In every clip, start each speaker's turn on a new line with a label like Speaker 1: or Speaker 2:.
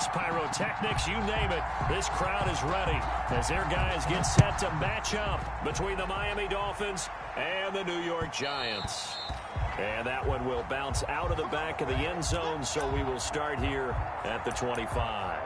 Speaker 1: fireworks, pyrotechnics, you name it. This crowd is ready as their guys get set to match up between the Miami Dolphins and the New York Giants. And that one will bounce out of the back of the end zone, so we will start here at the 25.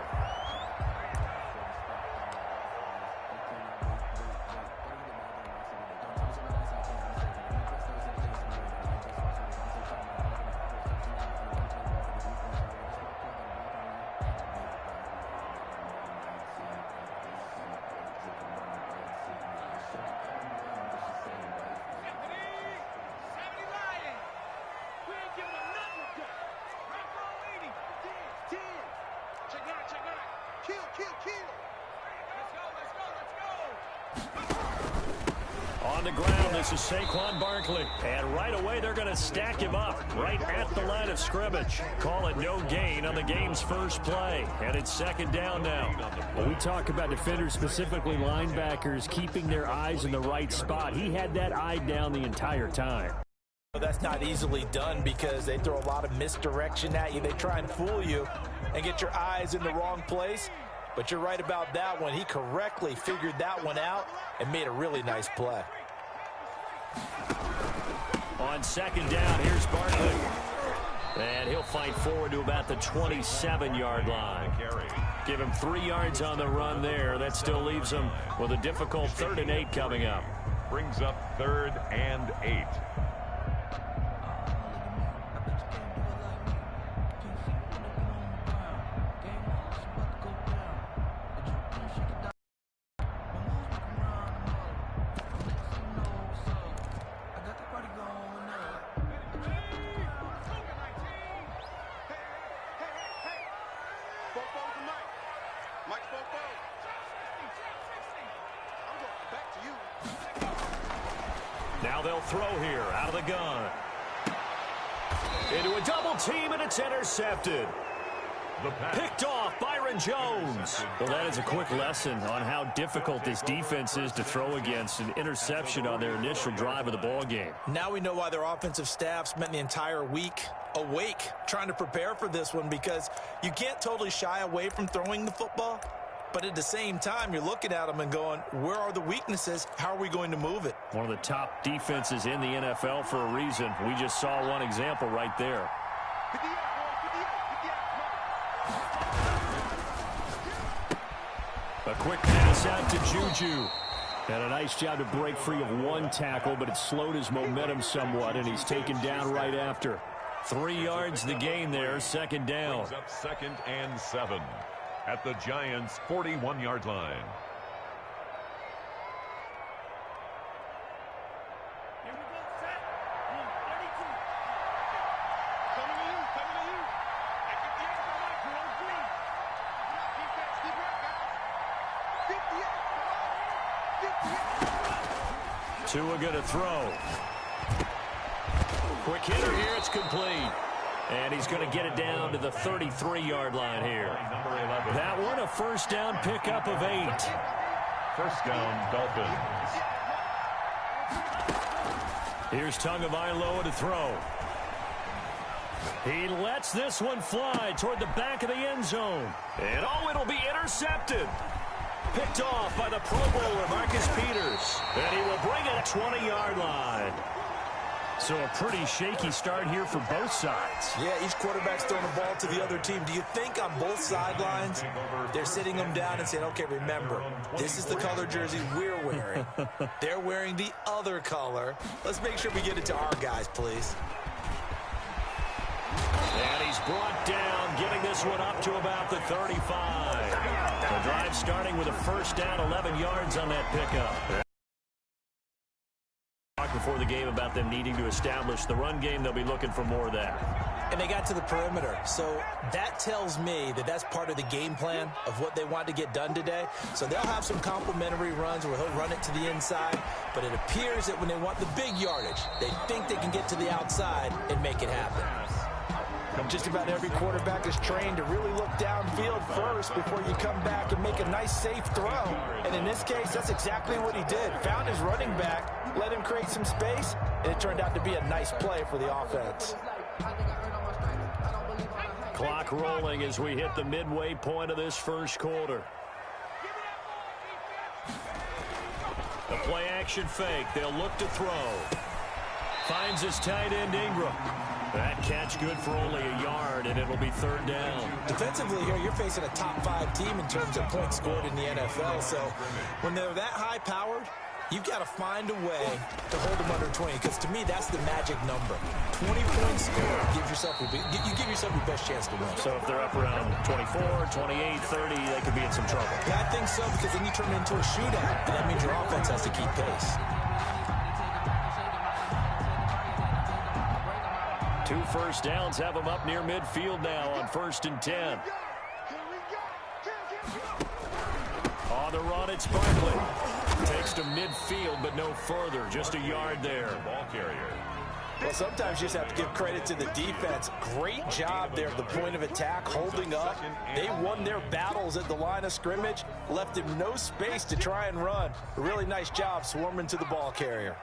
Speaker 1: On the ground, this is Saquon Barkley. And right away, they're going to stack him up right at the line of scrimmage. Call it no gain on the game's first play. And it's second down now.
Speaker 2: Well, we talk about defenders, specifically linebackers, keeping their eyes in the right spot. He had that eye down the entire time.
Speaker 3: That's not easily done because they throw a lot of misdirection at you. They try and fool you and get your eyes in the wrong place. But you're right about that one. He correctly figured that one out and made a really nice play.
Speaker 1: On second down, here's Barkley. And he'll fight forward to about the 27-yard line. Give him 3 yards on the run there. That still leaves him with a difficult 3rd and 8 coming up.
Speaker 4: Brings up 3rd and 8.
Speaker 1: Now they'll throw here out of the gun. Into a double team, and it's intercepted. Picked off Byron Jones. Well, that is a quick lesson on how difficult this defense is to throw against. An interception on their initial drive of the ball game.
Speaker 3: Now we know why their offensive staff spent the entire week awake trying to prepare for this one, because you can't totally shy away from throwing the football. But at the same time, you're looking at them and going, where are the weaknesses? How are we going to move it?
Speaker 1: One of the top defenses in the NFL for a reason. We just saw one example right there. A quick pass out to Juju. And a nice job to break free of one tackle, but it slowed his momentum somewhat, and he's taken down right after. 3 yards the gain there, second down.
Speaker 4: Brings up 2nd and 7 at the Giants' 41-yard line.
Speaker 1: Tua going to throw. Quick hitter here, it's complete. And he's going to get it down to the 33-yard line here. That one a first down pickup of 8.
Speaker 4: First down, Dolphins.
Speaker 1: Here's Tagovailoa to throw. He lets this one fly toward the back of the end zone. And it'll be intercepted. Picked off by the Pro Bowler, Marcus Peters. And he will bring it 20-yard line. So a pretty shaky start here for both sides.
Speaker 3: Yeah, each quarterback's throwing the ball to the other team. Do you think on both sidelines they're sitting them down and saying, okay, remember, this is the color jersey we're wearing. They're wearing the other color. Let's make sure we get it to our guys, please.
Speaker 1: And he's brought down, getting this one up to about the 35. The drive starting with a first down, 11 yards on that pickup. Before the game about them needing to establish the run game. They'll be looking for more of that.
Speaker 3: And they got to the perimeter. So that tells me that that's part of the game plan of what they want to get done today. So they'll have some complementary runs where he'll run it to the inside. But it appears that when they want the big yardage, they think they can get to the outside and make it happen. Just about every quarterback is trained to really look downfield first before you come back and make a nice, safe throw. And in this case, that's exactly what he did. Found his running back, let him create some space, and it turned out to be a nice play for the offense.
Speaker 1: Clock rolling as we hit the midway point of this first quarter. The play action fake. They'll look to throw. Finds his tight end Ingram. That catch good for only a yard, and it'll be third down.
Speaker 3: Defensively here, you're facing a top-5 team in terms of points scored in the NFL. So when they're that high-powered, you've got to find a way to hold them under 20, because to me, that's the magic number. 20 points scored gives yourself you give yourself your best chance to win.
Speaker 1: So if they're up around 24, 28, 30, they could be in some trouble.
Speaker 3: Yeah, I think so, because then you turn it into a shootout, and that means your offense has to keep pace.
Speaker 1: 2 first downs have them up near midfield now on 1st and 10. On the run, it's Barkley. Takes to midfield, but no further. Just a yard there.
Speaker 4: Ball carrier.
Speaker 3: Well, sometimes you just have to give credit to the defense. Great job there at the point of attack, holding up. They won their battles at the line of scrimmage, left him no space to try and run. A really nice job swarming to the ball carrier.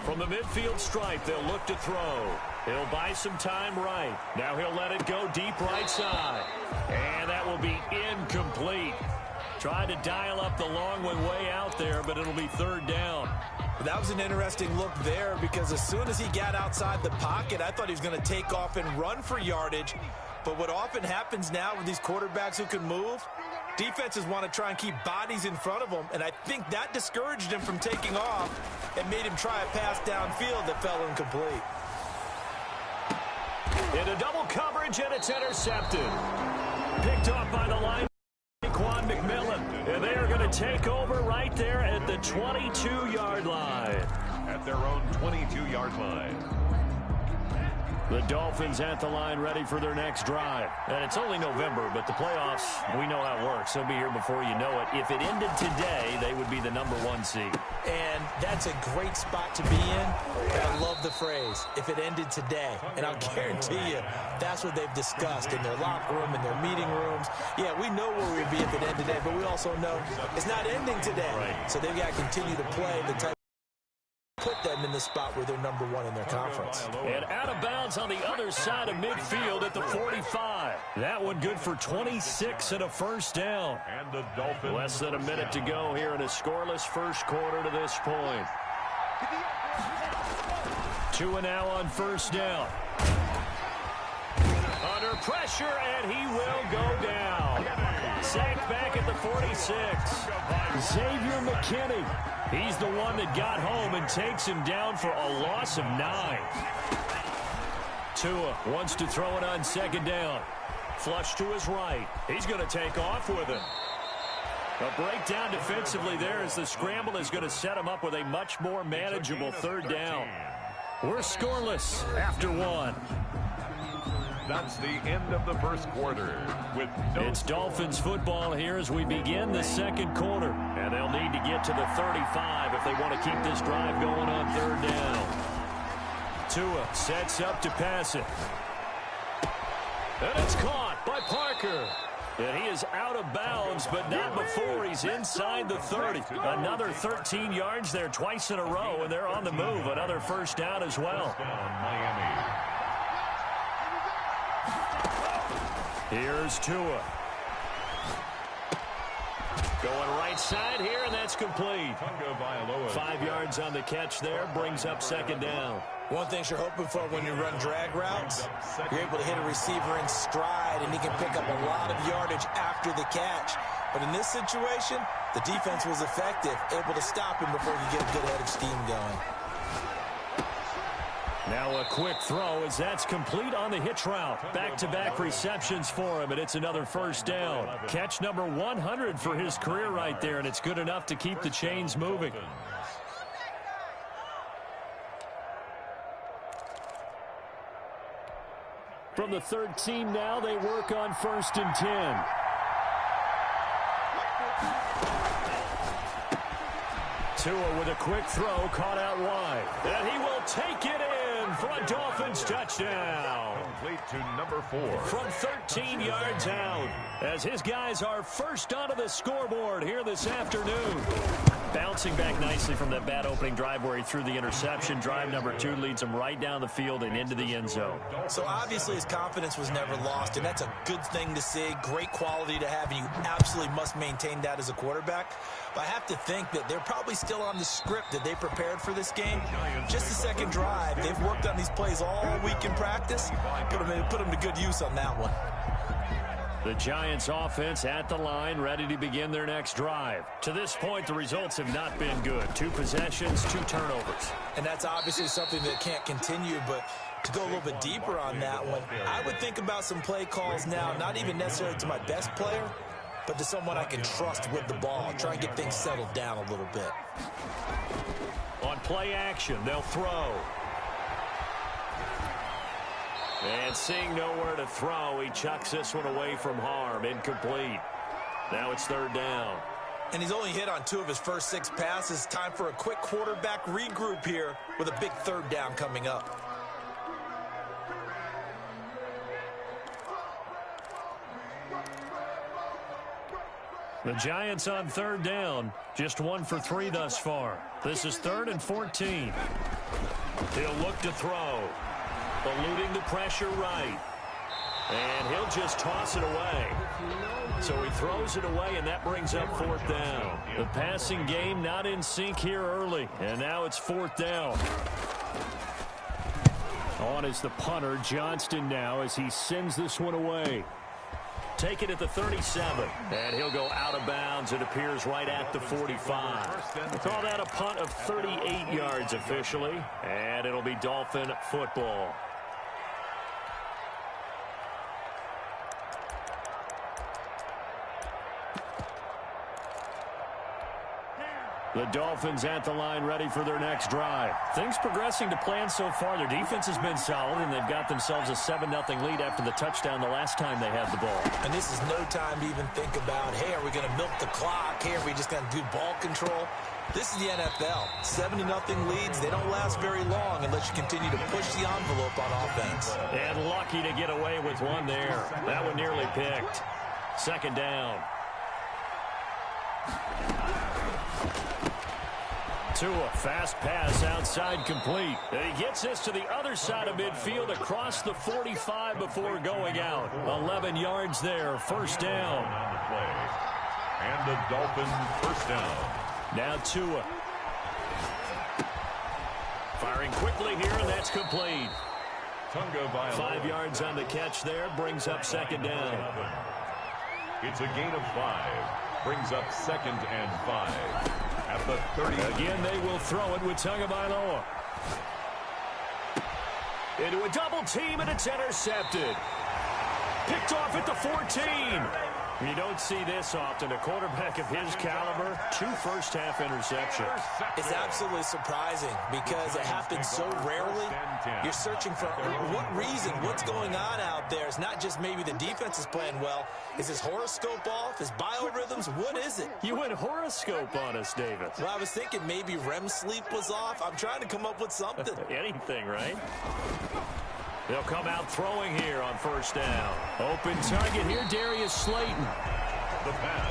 Speaker 1: From the midfield stripe, they'll look to throw. He'll buy some time right. Now he'll let it go deep right side. And that will be incomplete. Tried to dial up the long one way out there, but it'll be third down.
Speaker 3: That was an interesting look there, because as soon as he got outside the pocket, I thought he was going to take off and run for yardage. But what often happens now with these quarterbacks who can move, defenses want to try and keep bodies in front of them, and I think that discouraged him from taking off and made him try a pass downfield that fell incomplete.
Speaker 1: Into double coverage, and it's intercepted. Picked off by the line, McMillan. And they are going to take over right there at the 22-yard line.
Speaker 4: At their own 22-yard line.
Speaker 1: The Dolphins at the line ready for their next drive. And it's only November, but the playoffs, we know how it works. They'll be here before you know it. If it ended today, they would be the #1 seed.
Speaker 3: And that's a great spot to be in. But I love the phrase, if it ended today. And I'll guarantee you, that's what they've discussed in their locker room, in their meeting rooms. Yeah, we know where we'd be if it ended today, but we also know it's not ending today. Right. So they've got to continue to play the type put them in the spot where they're #1 in their conference.
Speaker 1: And out of bounds on the other side of midfield at the 45. That one good for 26 and a first down.
Speaker 4: And the Dolphins.
Speaker 1: Less than a minute to go here in a scoreless first quarter to this point. 2 now on first down. Under pressure, and he will go down. Sacked back at the 46. Xavier McKinney. He's the one that got home and takes him down for a loss of 9. Tua wants to throw it on second down. Flush to his right. He's going to take off with it. A breakdown defensively there as the scramble is going to set him up with a much more manageable third down. We're scoreless after 1.
Speaker 4: That's the end of the first quarter.
Speaker 1: It's Dolphins football here as we begin the second quarter. And they'll need to get to the 35 if they want to keep this drive going on third down. Tua sets up to pass it. And it's caught by Parker. And he is out of bounds, but not before he's inside the 30. Another 13 yards there twice in a row, and they're on the move. Another first down as well.
Speaker 4: Miami.
Speaker 1: Here's Tua. Going right side here, and that's complete. 5 yards on the catch there, brings up second down.
Speaker 3: One thing you're hoping for when you run drag routes, you're able to hit a receiver in stride, and he can pick up a lot of yardage after the catch. But in this situation, the defense was effective, able to stop him before he get a good head of steam going.
Speaker 1: Now a quick throw as that's complete on the hitch route. Back-to-back receptions for him, and it's another first down. Catch number 100 for his career right there, and it's good enough to keep the chains moving. From the 13 now, they work on 1st and 10. Tua with a quick throw, caught out wide. And he will take it in for a Dolphins touchdown.
Speaker 4: Complete to number 4.
Speaker 1: From 13 yards out, as his guys are first onto the scoreboard here this afternoon. Bouncing back nicely from that bad opening drive where he threw the interception. Drive number 2 leads him right down the field and into the end zone.
Speaker 3: So obviously his confidence was never lost, and that's a good thing to see. Great quality to have, and you absolutely must maintain that as a quarterback. But I have to think that they're probably still on the script that they prepared for this game. Just the second drive. They've worked on these plays all week in practice. Put them to good use on that one.
Speaker 1: The Giants offense at the line, ready to begin their next drive. To this point, the results have not been good. 2 possessions, 2 turnovers.
Speaker 3: And that's obviously something that can't continue, but to go a little bit deeper on that one, I would think about some play calls now, not even necessarily to my best player, but to someone I can trust with the ball. Try and get things settled down a little bit.
Speaker 1: On play action, they'll throw. And seeing nowhere to throw, he chucks this one away from harm. Incomplete. Now it's 3rd down.
Speaker 3: And he's only hit on 2 of his first 6 passes. Time for a quick quarterback regroup here with a big 3rd down coming up.
Speaker 1: The Giants on 3rd down. Just 1 for 3 thus far. This is 3rd and 14. He'll look to throw. Eluding the pressure right. And he'll just toss it away. So he throws it away, and that brings up 4th down. The passing game not in sync here early. And now it's 4th down. On is the punter, Johnston now, as he sends this one away. Take it at the 37. And he'll go out of bounds. It appears right at the 45. We'll call that a punt of 38 yards officially. And it'll be Dolphin football. The Dolphins at the line, ready for their next drive. Things progressing to plan so far. Their defense has been solid, and they've got themselves a 7-0 lead after the touchdown the last time they had the ball.
Speaker 3: And this is no time to even think about, hey, are we going to milk the clock? Hey, are we just going to do ball control? This is the NFL. 7-0 leads, they don't last very long unless you continue to push the envelope on offense.
Speaker 1: And lucky to get away with one there. That one nearly picked. 2nd down. Tua, fast pass outside, complete. And he gets this to the other side of midfield across the 45 before going out. 11 yards there, 1st down.
Speaker 4: And the Dolphins 1st down.
Speaker 1: Now Tua. Firing quickly here, and that's complete. 5 yards on the catch there, brings up 2nd down.
Speaker 4: It's a gain of 5. Brings up 2nd and 5. At the 30.
Speaker 1: Again, they will throw it with Tagovailoa. Into a double team, and it's intercepted. Picked off at the 14. You don't see this often. A quarterback of his caliber, 2 first-half interceptions.
Speaker 3: It's absolutely surprising because it happens so rarely. You're searching for what reason, what's going on out there. It's not just maybe the defense is playing well. Is his horoscope off? His biorhythms? What is it?
Speaker 1: You went horoscope on us, David.
Speaker 3: Well, I was thinking maybe REM sleep was off. I'm trying to come up with something.
Speaker 1: Anything, right? They'll come out throwing here on 1st down. Open target here, Darius Slayton.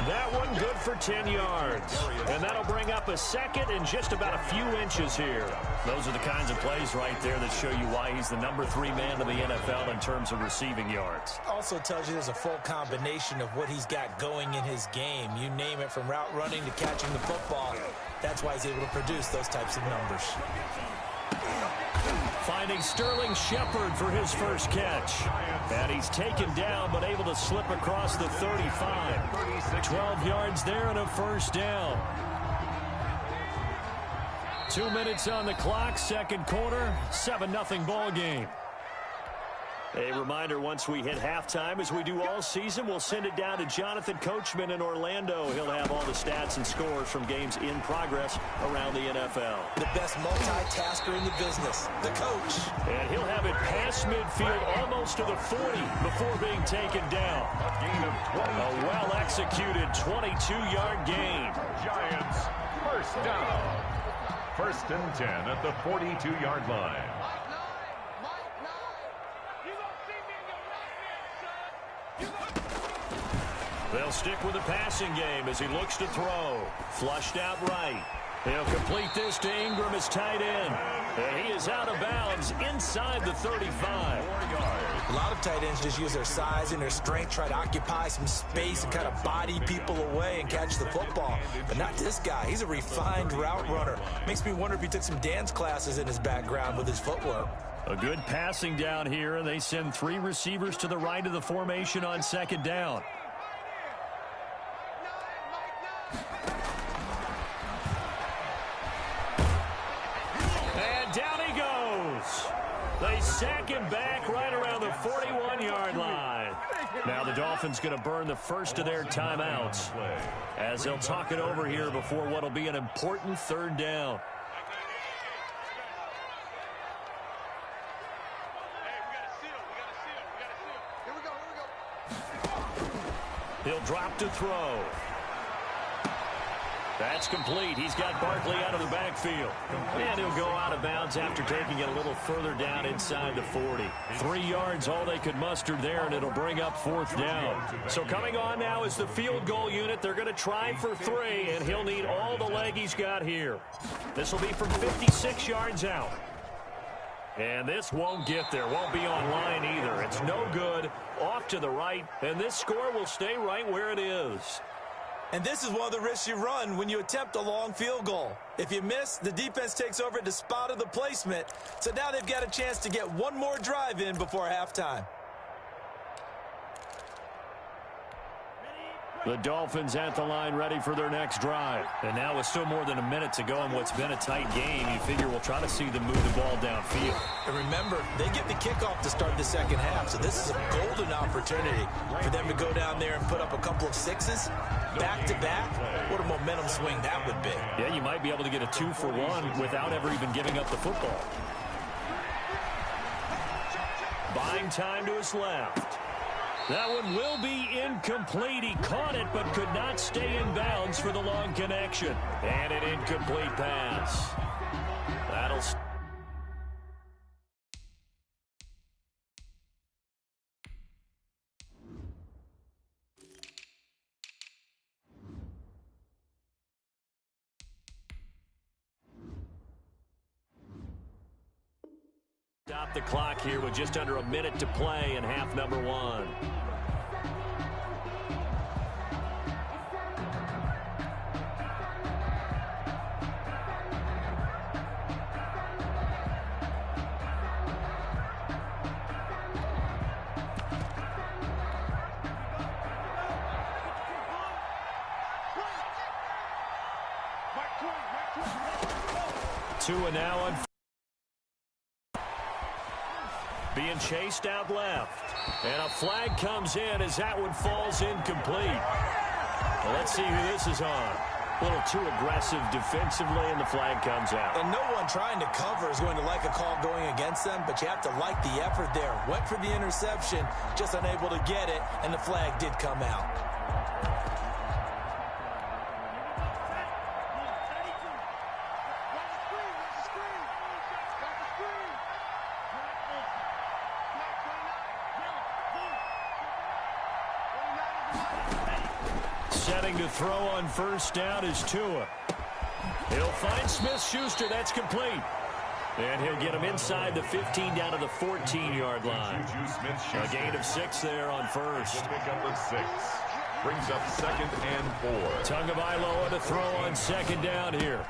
Speaker 1: That one good for 10 yards. And that'll bring up a 2nd and just about a few inches here. Those are the kinds of plays right there that show you why he's the number 3 man in the NFL in terms of receiving yards.
Speaker 3: Also tells you there's a full combination of what he's got going in his game. You name it, from route running to catching the football. That's why he's able to produce those types of numbers.
Speaker 1: Finding Sterling Shepard for his first catch. And he's taken down, but able to slip across the 35. 12 yards there and a 1st down. 2 minutes on the clock, 2nd quarter, 7-0 ball game. A reminder, once we hit halftime, as we do all season, we'll send it down to Jonathan Coachman in Orlando. He'll have all the stats and scores from games in progress around the NFL.
Speaker 3: The best multitasker in the business, the coach.
Speaker 1: And he'll have it past midfield almost to the 40 before being taken down. A well-executed 22-yard gain.
Speaker 4: Giants 1st down. 1st and 10 at the 42-yard line.
Speaker 1: They'll stick with the passing game as he looks to throw. Flushed out right. He'll complete this to Ingram, his tight end. And he is out of bounds inside the 35.
Speaker 3: A lot of tight ends just use their size and their strength, try to occupy some space and kind of body people away and catch the football. But not this guy. He's a refined route runner. Makes me wonder if he took some dance classes in his background with his footwork.
Speaker 2: A good passing down here, and they send 3 receivers to the right of the formation on second down.
Speaker 1: And down he goes. They sack him back right around the 41-yard line. Now the Dolphins going to burn the first of their timeouts as they'll talk it over here before what will be an important third down. He'll drop to throw. That's complete. He's got Barkley out of the backfield. And he'll go out of bounds after taking it a little further down inside the 40. 3 yards, all they could muster there, and it'll bring up fourth down. So coming on now is the field goal unit. They're going to try for 3, and he'll need all the leg he's got here. This will be from 56 yards out. And this won't get there. Won't be on line either. It's no good. Off to the right, and this score will stay right where it is.
Speaker 3: And this is one of the risks you run when you attempt a long field goal. If you miss, the defense takes over at the spot of the placement. So now they've got a chance to get one more drive in before halftime.
Speaker 2: The Dolphins at the line ready for their next drive.
Speaker 1: And now with still more than a minute to go in what's been a tight game, you figure we'll try to see them move the ball downfield.
Speaker 3: And remember, they get the kickoff to start the second half, so this is a golden opportunity for them to go down there and put up a couple of 6s back-to-back. What a momentum swing that would be.
Speaker 1: Yeah, you might be able to get a 2-for-1 without ever even giving up the football. Buying time to his left. That one will be incomplete. He caught it but could not stay in bounds for the long connection. And an incomplete pass. That'll stop the clock here with just under a minute to play in half number 1. Tua now on. Being chased out left. And a flag comes in as that one falls incomplete. Well, let's see who this is on. A little too aggressive defensively, and the flag comes out.
Speaker 3: And no one trying to cover is going to like a call going against them, but you have to like the effort there. Went for the interception, just unable to get it, and the flag did come out.
Speaker 1: Setting to throw on first down is Tua. He'll find Smith-Schuster. That's complete. And he'll get him inside the 15 down to the 14-yard line. A gain of 6 there on first.
Speaker 4: Pick up of 6. Brings up 2nd and 4.
Speaker 1: Tagovailoa to throw on second down here.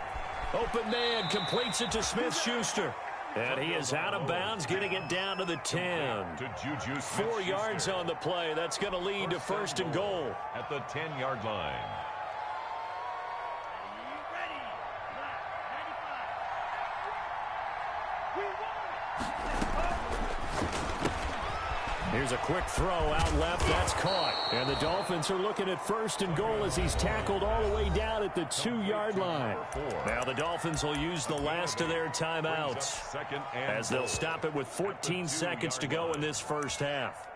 Speaker 1: Open man completes it to Smith-Schuster. And he is out of bounds, getting it down to the 10. 4 yards on the play. That's going to lead to first and goal.
Speaker 4: At the 10-yard line.
Speaker 1: Here's a quick throw out left. That's caught.
Speaker 2: And the Dolphins are looking at first and goal as he's tackled all the way down at the 2-yard line.
Speaker 1: Now the Dolphins will use the last of their timeouts as they'll stop it with 14 seconds to go in this first half.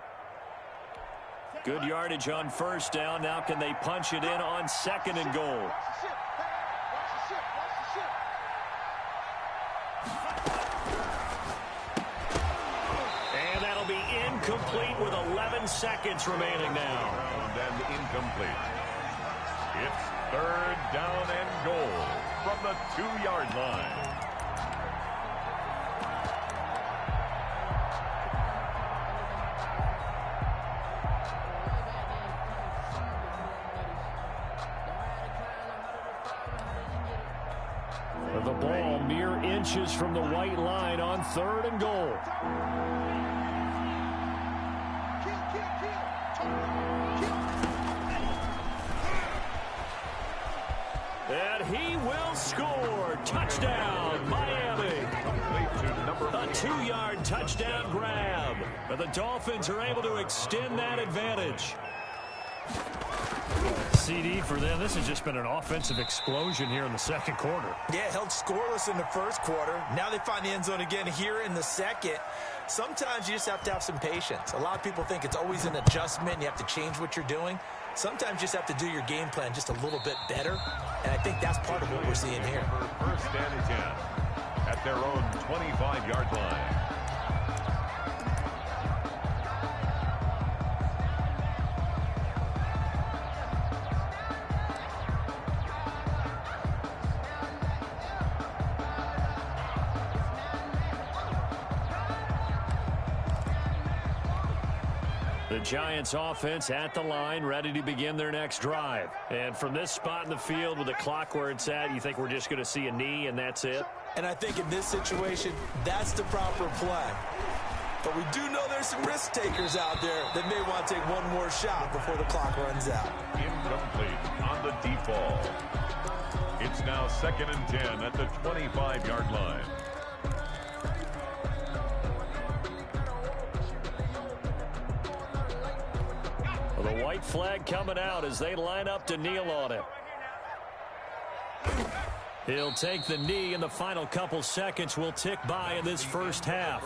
Speaker 1: Good yardage on first down. Now can they punch it in on second and goal? Complete with 11 seconds remaining now.
Speaker 4: And incomplete. It's third down and goal from the 2-yard line.
Speaker 2: The ball mere inches from the white line on third and goal.
Speaker 1: And he will score. Touchdown, Miami. A 2-yard touchdown grab. But the Dolphins are able to extend that advantage.
Speaker 2: CD for them. This has just been an offensive explosion here in the second quarter.
Speaker 3: Yeah, held scoreless in the first quarter. Now they find the end zone again here in the second. Sometimes you just have to have some patience. A lot of people think it's always an adjustment. You have to change what you're doing. Sometimes you just have to do your game plan just a little bit better. And I think that's part of what we're seeing here.
Speaker 4: First and 10 at their own 25-yard line.
Speaker 2: The Giants offense at the line, ready to begin their next drive. And from this spot in the field with the clock where it's at, you think we're just going to see a knee and that's it?
Speaker 3: And I think in this situation, that's the proper play. But we do know there's some risk takers out there that may want to take one more shot before the clock runs out.
Speaker 4: Incomplete on the deep ball. It's now second and 10 at the 25-yard line.
Speaker 2: The white flag coming out as they line up to kneel on him. He'll take the knee, and the final couple seconds will tick by in this first half.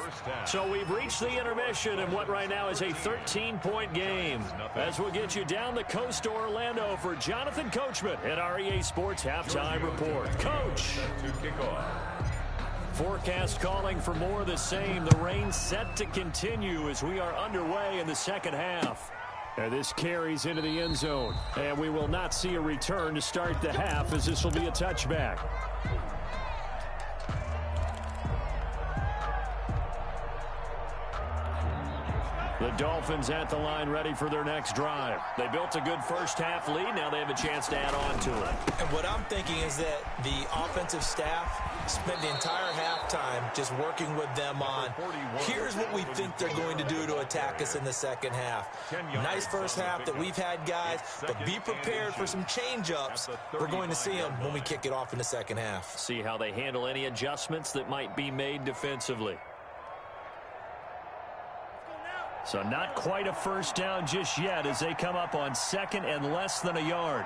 Speaker 2: So we've reached the intermission in what right now is a 13-point game. As we'll get you down the coast to Orlando for Jonathan Coachman at our EA Sports Halftime Report. Coach! Forecast calling for more of the same. The rain set to continue as we are underway in the second half. And this carries into the end zone. And we will not see a return to start the half as this will be a touchback. The Dolphins at the line ready for their next drive. They built a good first half lead. Now they have a chance to add on to it.
Speaker 3: And what I'm thinking is that the offensive staff spent the entire halftime just working with them on, here's what we think they're going to do to attack us in the second half. Nice first half that we've had, guys, but be prepared for some change-ups. We're going to see them when we kick it off in the second half.
Speaker 2: See how they handle any adjustments that might be made defensively. So not quite a first down just yet as they come up on second and less than a yard.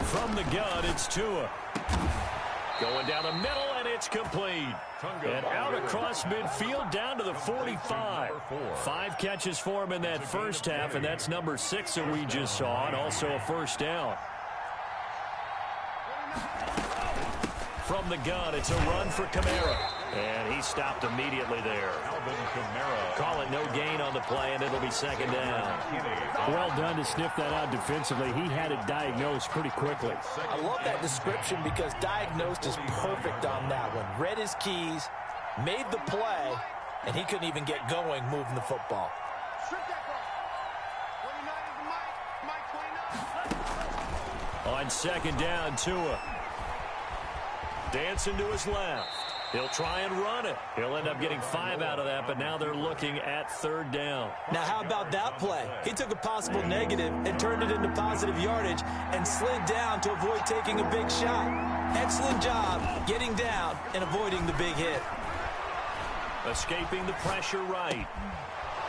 Speaker 2: From the gun, it's Tua. Going down the middle, and it's complete. And out across midfield down to the 45. 5 catches for him in that first half, and that's number 6 that we just saw, and also a first down. From the gun, it's a run for Kamara. And he stopped immediately there. Call it no gain on the play, and it'll be second down. Well done to sniff that out defensively. He had it diagnosed pretty quickly.
Speaker 3: I love that description because diagnosed is perfect on that one. Read his keys, made the play, and he couldn't even get going moving the football.
Speaker 2: On second down, Tua. Dancing to his left. He'll try and run it. He'll end up getting 5 out of that, but now they're looking at third down.
Speaker 3: Now, how about that play? He took a possible negative and turned it into positive yardage and slid down to avoid taking a big shot. Excellent job getting down and avoiding the big hit.
Speaker 2: Escaping the pressure right.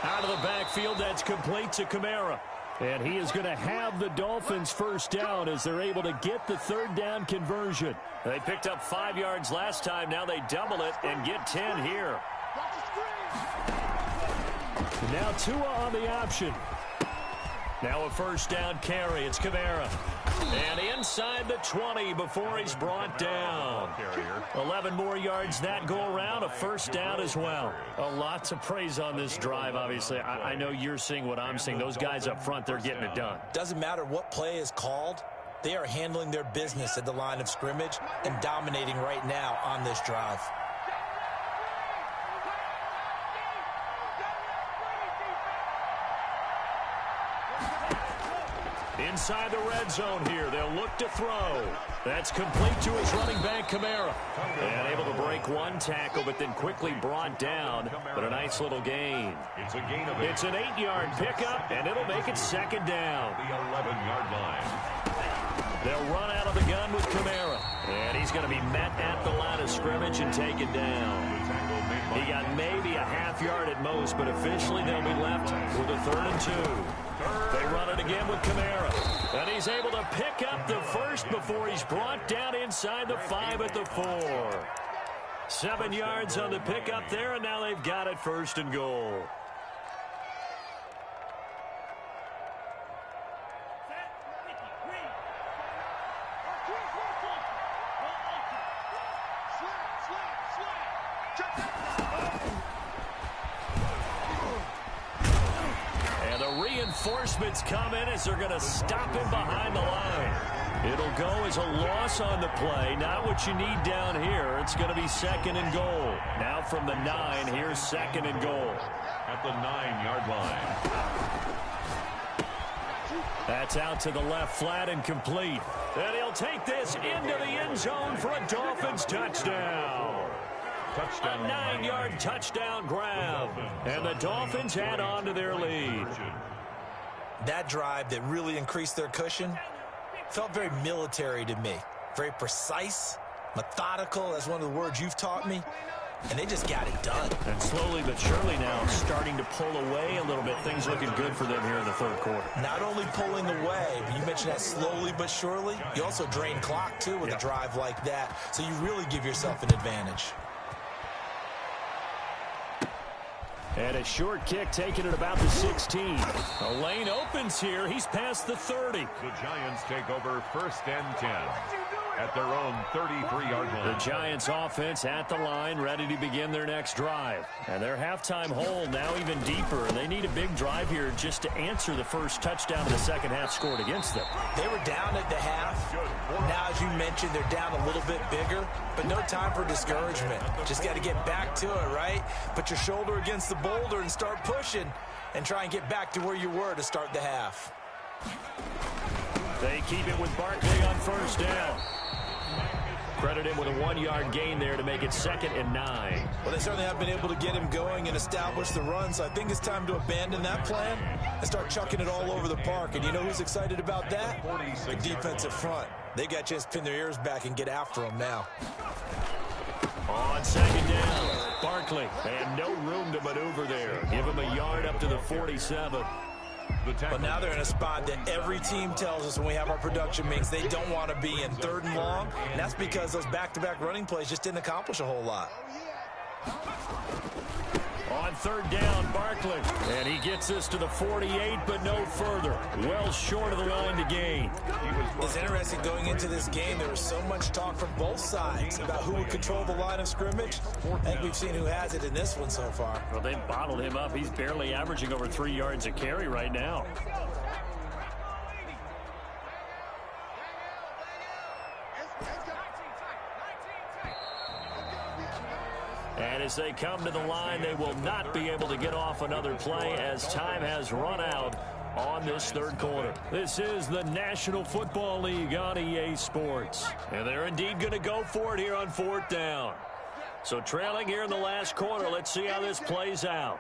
Speaker 2: Out of the backfield, that's complete to Kamara. And he is going to have the Dolphins first down as they're able to get the third down conversion. They picked up 5 yards last time. Now they double it and get 10 here. Now Tua on the option. Now a first down carry. It's Kamara. And inside the 20 before he's brought down. 11 more yards that go around. A first down as well. A lot to praise on this drive, obviously. I know you're seeing what I'm seeing. Those guys up front, they're getting it done.
Speaker 3: Doesn't matter what play is called. They are handling their business at the line of scrimmage and dominating right now on this drive.
Speaker 2: Inside the red zone here. They'll look to throw. That's complete to his running back, Kamara. And able to break one tackle, but then quickly brought down. But a nice little gain. It's an 8-yard pickup, and it'll make it second down.
Speaker 4: The 11-yard line.
Speaker 2: They'll run out of the gun with Kamara. And he's going to be met at the line of scrimmage and taken down. He got maybe a half yard at most, but officially they'll be left with a 3rd and 2. They run it again with Kamara. And he's able to pick up the first before he's brought down inside the 5 at the 4. 7 yards on the pickup there, and now they've got it 1st and goal. And the reinforcements come in as they're going to stop him behind the line. It'll go as a loss on the play. Not what you need down here. It's going to be 2nd and goal. Now from the 9, here's 2nd and goal.
Speaker 4: At the 9-yard line.
Speaker 2: That's out to the left, flat and complete. And he'll take this into the end zone for a Dolphins touchdown. A 9-yard touchdown grab. And the Dolphins add on to their lead.
Speaker 3: That drive that really increased their cushion felt very military to me. Very precise, methodical. That's one of the words you've taught me. And they just got it done.
Speaker 2: And slowly but surely now starting to pull away a little bit. Things looking good for them here in the 3rd quarter.
Speaker 3: Not only pulling away, but you mentioned that slowly but surely. You also drain clock, too, with a drive like that. So you really give yourself an advantage.
Speaker 2: And a short kick taken at about the 16. A lane opens here. He's past the 30.
Speaker 4: The Giants take over 1st and 10 at their own 33-yard line.
Speaker 2: The Giants offense at the line, ready to begin their next drive. And their halftime hole now even deeper. They need a big drive here just to answer the first touchdown of the second half scored against them.
Speaker 3: They were down at the half. Now, as you mentioned, they're down a little bit bigger, but no time for discouragement. Just got to get back to it, right? Put your shoulder against the boulder and start pushing and try and get back to where you were to start the half.
Speaker 2: They keep it with Barkley on first down. Credit him with a 1-yard gain there to make it 2nd and 9.
Speaker 3: Well, they certainly have been able to get him going and establish the run, so I think it's time to abandon that plan and start chucking it all over the park. And you know who's excited about that? The defensive front. They got a chance to pin their ears back and get after them now.
Speaker 2: On 2nd down, Barkley. And no room to maneuver there. Give him a yard up to the 47.
Speaker 3: But now they're in a spot that every team tells us when we have our production meetings they don't want to be in 3rd and long. And that's because those back-to-back running plays just didn't accomplish a whole lot.
Speaker 2: On 3rd down, Barkley. And he gets this to the 48, but no further. Well short of the line to gain.
Speaker 3: It's interesting going into this game. There was so much talk from both sides about who would control the line of scrimmage. I think we've seen who has it in this one so far.
Speaker 2: Well, they've bottled him up. He's barely averaging over 3 yards a carry right now. And as they come to the line, they will not be able to get off another play as time has run out on this 3rd quarter. This is the National Football League on EA Sports. And they're indeed going to go for it here on 4th down. So trailing here in the last quarter, let's see how this plays out.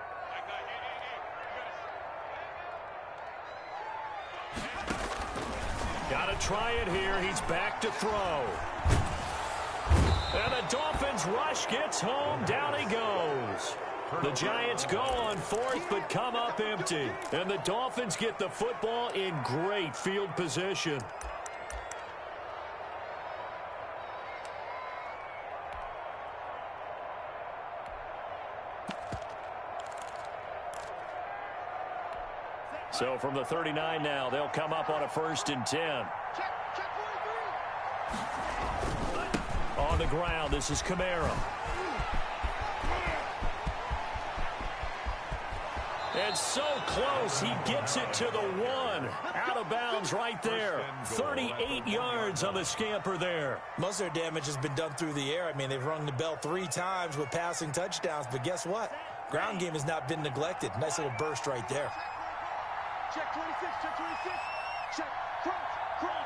Speaker 2: Got to try it here. He's back to throw. And the Dolphins rush gets home. Down he goes. The Giants go on 4th, but come up empty. And the Dolphins get the football in great field position. So from the 39 now, they'll come up on a 1st and 10. On the ground, this is Kamara. And so close, he gets it to the 1. Out of bounds right there. 38 yards on the scamper there.
Speaker 3: Most of their damage has been done through the air. I mean, they've rung the bell 3 times with passing touchdowns. But guess what? Ground game has not been neglected. Nice little burst right there.
Speaker 5: Check 26, check 26. Check, cross.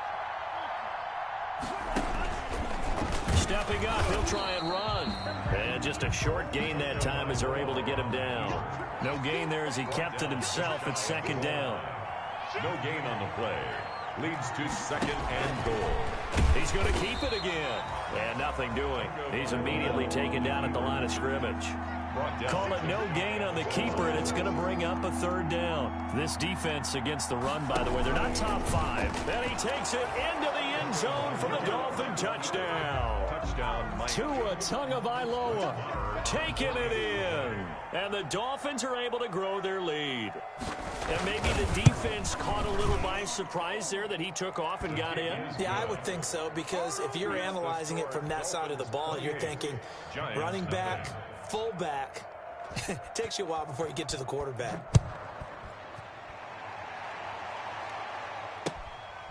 Speaker 2: Stepping up, he'll try and run. And just a short gain that time as they're able to get him down. No gain there as he kept it himself at 2nd down.
Speaker 4: No gain on the play. Leads to 2nd and goal.
Speaker 2: He's going to keep it again. And nothing doing. He's immediately taken down at the line of scrimmage. Call it no gain on the keeper, and it's going to bring up a 3rd down. This defense against the run, by the way, they're not top 5. And he takes it into the end zone for the Dolphin touchdown. Tua Tagovailoa taking it in. And the Dolphins are able to grow their lead. And maybe the defense caught a little by surprise there that he took off and got in.
Speaker 3: Yeah, I would think so, because if you're analyzing it from that side of the ball, you're thinking running back, fullback. Takes you a while before you get to the quarterback.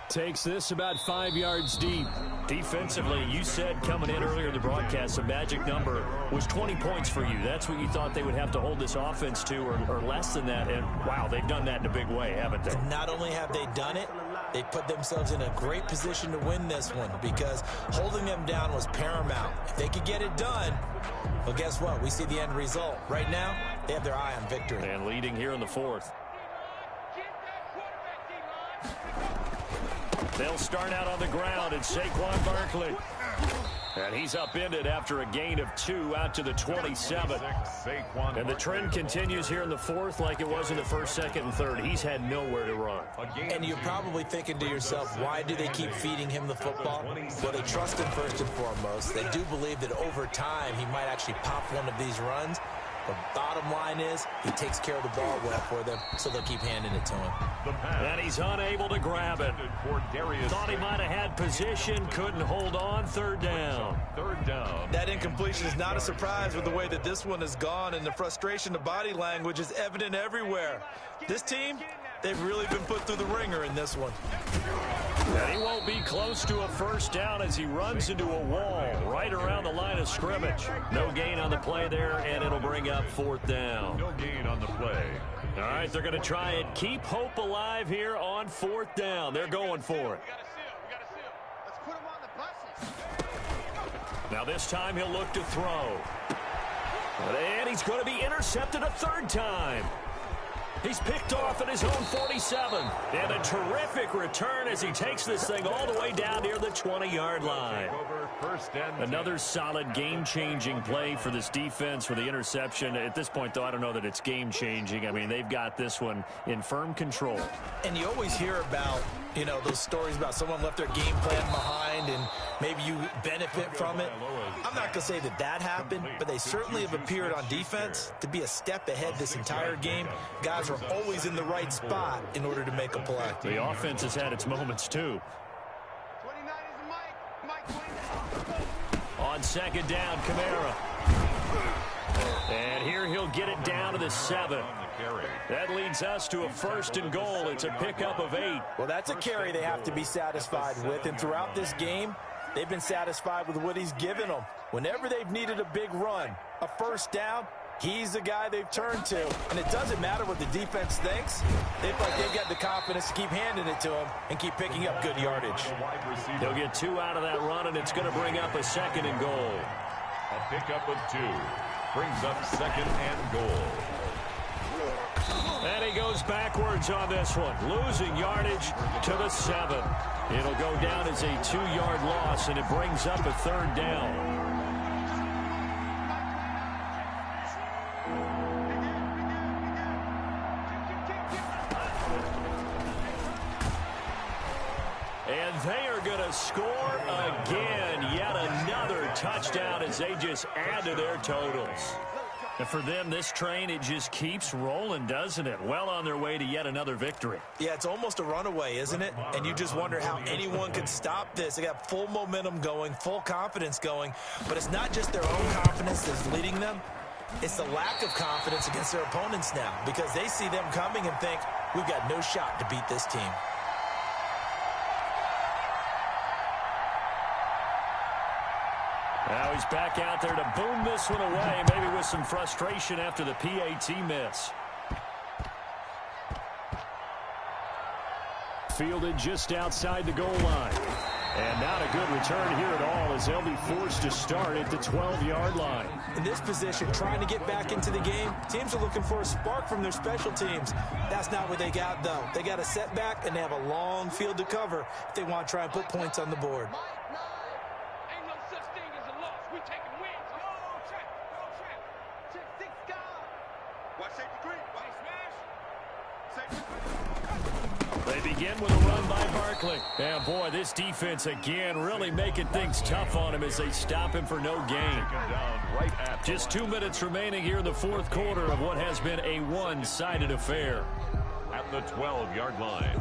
Speaker 2: Takes this about 5 yards deep. Defensively, you said coming in earlier in the broadcast, the magic number was 20 points for you. That's what you thought they would have to hold this offense to, or less than that. And, wow, they've done that in a big way, haven't they?
Speaker 3: Not only have they done it, they put themselves in a great position to win this one, because holding them down was paramount. If they could get it done, well, guess what? We see the end result. Right now, they have their eye on victory.
Speaker 2: And leading here in the 4th. They'll start out on the ground, and Saquon Barkley. And he's upended after a gain of 2 out to the 27. And the trend continues here in the 4th like it was in the 1st, 2nd, and 3rd. He's had nowhere to run.
Speaker 3: And you're probably thinking to yourself, why do they keep feeding him the football? Well, they trust him first and foremost. They do believe that over time he might actually pop one of these runs. The bottom line is he takes care of the ball well for them, so they'll keep handing it to him.
Speaker 2: And he's unable to grab it. Thought he might have had position, couldn't hold on. 3rd down.
Speaker 4: 3rd down.
Speaker 3: That incompletion is not a surprise with the way that this one has gone, and the frustration, the body language is evident everywhere. This team, they've really been put through the ringer in this one.
Speaker 2: And he won't be close to a 1st down as he runs into a wall right around the line of scrimmage. No gain on the play there, and it'll bring up 4th down.
Speaker 4: No gain on the play.
Speaker 2: All right, they're going to try and keep hope alive here on 4th down. They're going for it.
Speaker 5: Let's put him on the buses.
Speaker 2: Now this time he'll look to throw. And he's going to be intercepted a 3rd time. He's picked off at his own 47. And a terrific return as he takes this thing all the way down near the 20-yard line. Another solid game-changing play for this defense for the interception. At this point, though, I don't know that it's game-changing. I mean, they've got this one in firm control.
Speaker 3: And you always hear about, you know, those stories about someone left their game plan behind and maybe you benefit from it. I'm not going to say that that happened, but they certainly have appeared on defense to be a step ahead this entire game. Guys are always in the right spot in order to make a play.
Speaker 2: The offense has had its moments, too.
Speaker 5: 29 is Mike 29.
Speaker 2: On 2nd down, Kamara. And here he'll get it down to the 7. That leads us to a 1st and goal. It's a pickup of 8.
Speaker 3: Well, that's a carry they have to be satisfied with. And throughout this game, they've been satisfied with what he's given them. Whenever they've needed a big run, a 1st down, he's the guy they've turned to. And it doesn't matter what the defense thinks. They feel like they've got the confidence to keep handing it to him and keep picking up good yardage.
Speaker 2: They'll get 2 out of that run, and it's going to bring up a 2nd and goal.
Speaker 4: A pickup of 2 brings up 2nd and goal.
Speaker 2: And he goes backwards on this one, losing yardage to the 7. It'll go down as a 2-yard loss, and it brings up a 3rd down. And they are going to score again. Yet another touchdown as they just add to their totals. And for them, this train, it just keeps rolling, doesn't it? Well on their way to yet another victory.
Speaker 3: Yeah, it's almost a runaway, isn't it? And you just wonder how anyone could stop this. They got full momentum going, full confidence going. But it's not just their own confidence that's leading them. It's the lack of confidence against their opponents now, because they see them coming and think, we've got no shot to beat this team.
Speaker 2: Now he's back out there to boom this one away, maybe with some frustration after the PAT miss. Fielded just outside the goal line. And not a good return here at all, as they'll be forced to start at the 12-yard line.
Speaker 3: In this position, trying to get back into the game, teams are looking for a spark from their special teams. That's not what they got, though. They got a setback, and they have a long field to cover if they want to try and put points on the board.
Speaker 5: Ain't no such thing as a loss. We taking wins. Go check. Check 6 guys. Watch safety green. Watch smash. Safety green.
Speaker 2: They begin with a run by Barkley. And, boy, this defense, again, really making things tough on him as they stop him for no gain. Just 2 minutes remaining here in the fourth quarter of what has been a one-sided affair.
Speaker 4: At the 12-yard line.